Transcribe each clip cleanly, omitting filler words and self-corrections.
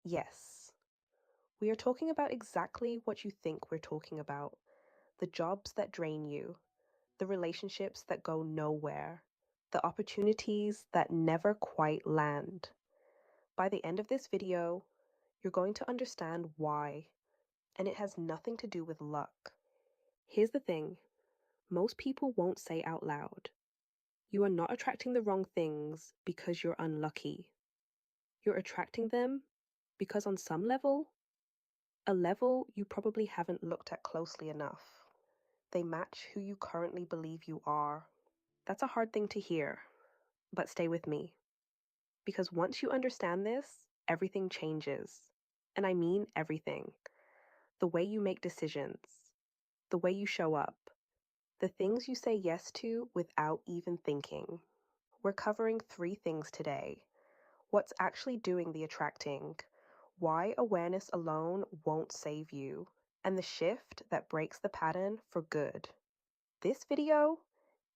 Yes, we are talking about exactly what you think we're talking about: the jobs that drain you, the relationships that go nowhere, the opportunities that never quite land. By the end of this video, you're going to understand why, and it has nothing to do with luck. Here's the thing: most people won't say out loud, you are not attracting the wrong things because you're unlucky. You're attracting them because, on some level, a level you probably haven't looked at closely enough, they match who you currently believe you are. That's a hard thing to hear, but stay with me. Because once you understand this, everything changes. And I mean everything. The way you make decisions, the way you show up, the things you say yes to without even thinking. We're covering 3 things today: what's actually doing the attracting, why awareness alone won't save you, and the shift that breaks the pattern for good. This video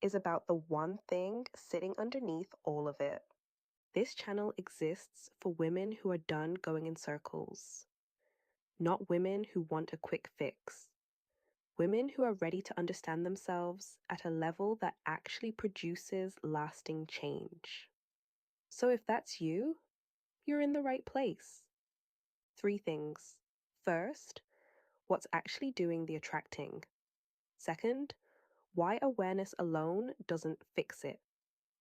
is about the one thing sitting underneath all of it. This channel exists for women who are done going in circles, not women who want a quick fix. Women who are ready to understand themselves at a level that actually produces lasting change. So if that's you, you're in the right place. 3 things. First, what's actually doing the attracting. Second, why awareness alone doesn't fix it.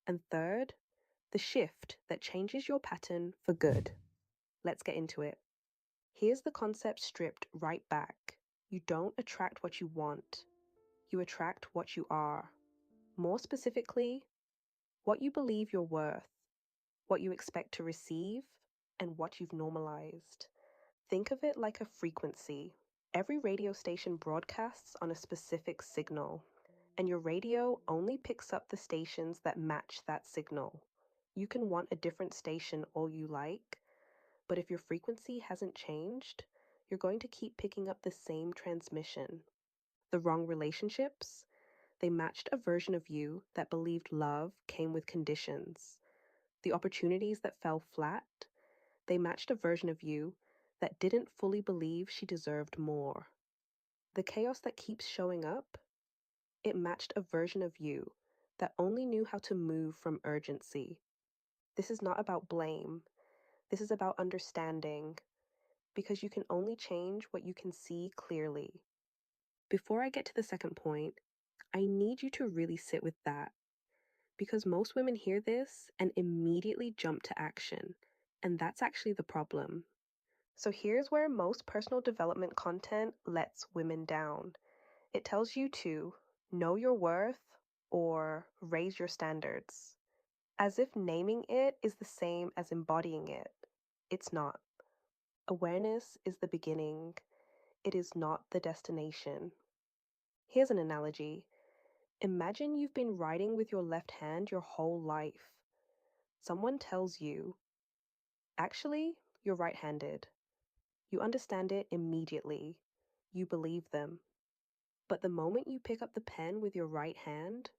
And third, the shift that changes your pattern for good. Let's get into it. Here's the concept stripped right back. You don't attract what you want. You attract what you are. More specifically, what you believe you're worth, what you expect to receive, and what you've normalized. Think of it like a frequency. Every radio station broadcasts on a specific signal, and your radio only picks up the stations that match that signal. You can want a different station all you like, but if your frequency hasn't changed, you're going to keep picking up the same transmission. The wrong relationships? They matched a version of you that believed love came with conditions. The opportunities that fell flat? They matched a version of you that didn't fully believe she deserved more. The chaos that keeps showing up? It matched a version of you that only knew how to move from urgency. This is not about blame. This is about understanding, because you can only change what you can see clearly. Before I get to the second point, I need you to really sit with that, because most women hear this and immediately jump to action, and that's actually the problem. So here's where most personal development content lets women down. It tells you to know your worth or raise your standards, as if naming it is the same as embodying it. It's not. Awareness is the beginning. It is not the destination. Here's an analogy. Imagine you've been writing with your left hand your whole life. Someone tells you, actually, you're right-handed. You understand it immediately. You believe them. But the moment you pick up the pen with your right hand,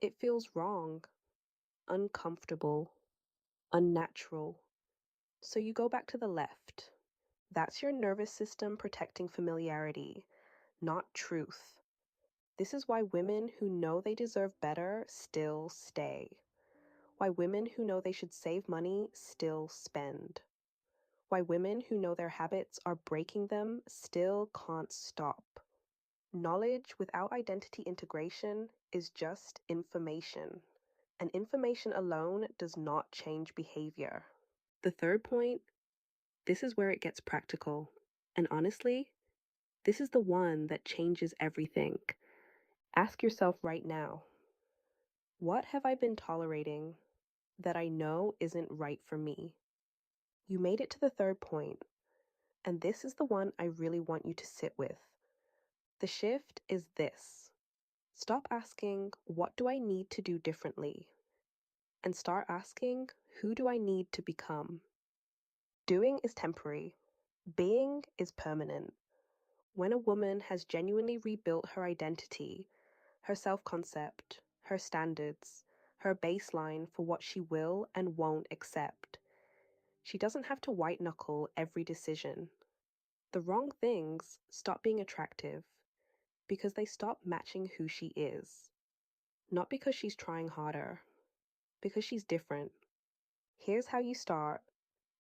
it feels wrong, uncomfortable, unnatural. So you go back to the left. That's your nervous system protecting familiarity, not truth. This is why women who know they deserve better still stay. Why women who know they should save money still spend. Why women who know their habits are breaking them still can't stop. Knowledge without identity integration is just information, and information alone does not change behavior. The third point, this is where it gets practical. And honestly, this is the one that changes everything. Ask yourself right now, what have I been tolerating that I know isn't right for me? You made it to the third point, and this is the one I really want you to sit with. The shift is this. Stop asking, what do I need to do differently? And start asking, who do I need to become? Doing is temporary. Being is permanent. When a woman has genuinely rebuilt her identity, her self-concept, her standards, her baseline for what she will and won't accept, She doesn't have to white knuckle every decision. The wrong things stop being attractive because they stop matching who she is. Not because she's trying harder, because she's different. Here's how you start.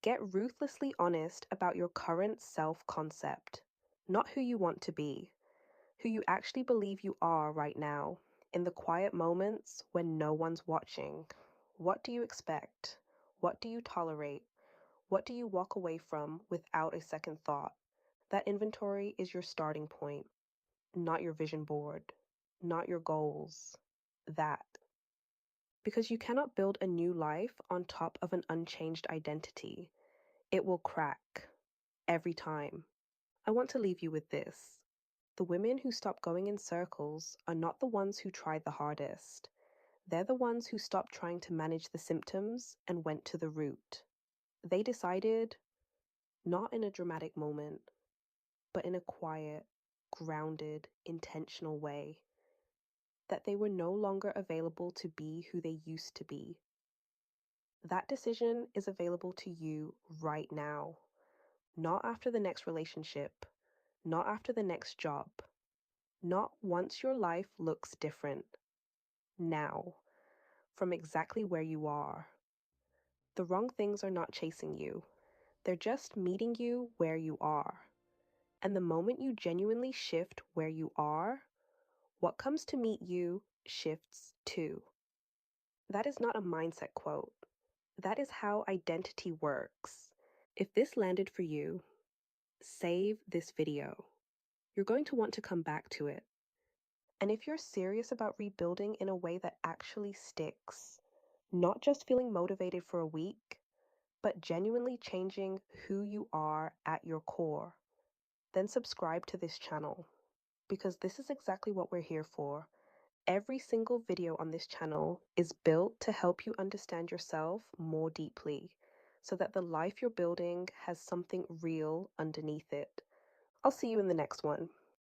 Get ruthlessly honest about your current self-concept, not who you want to be, who you actually believe you are right now, in the quiet moments when no one's watching. What do you expect? What do you tolerate? What do you walk away from without a second thought? That inventory is your starting point, not your vision board, not your goals. That. Because you cannot build a new life on top of an unchanged identity. It will crack. Every time. I want to leave you with this. The women who stop going in circles are not the ones who tried the hardest. They're the ones who stopped trying to manage the symptoms and went to the root. They decided, not in a dramatic moment, but in a quiet, grounded, intentional way, that they were no longer available to be who they used to be. That decision is available to you right now, not after the next relationship, not after the next job, not once your life looks different. Now, from exactly where you are. The wrong things are not chasing you. They're just meeting you where you are. And the moment you genuinely shift where you are, what comes to meet you shifts too. That is not a mindset quote. That is how identity works. If this landed for you, save this video. You're going to want to come back to it. And if you're serious about rebuilding in a way that actually sticks, not just feeling motivated for a week, but genuinely changing who you are at your core, then subscribe to this channel, because this is exactly what we're here for. Every single video on this channel is built to help you understand yourself more deeply, so that the life you're building has something real underneath it. I'll see you in the next one.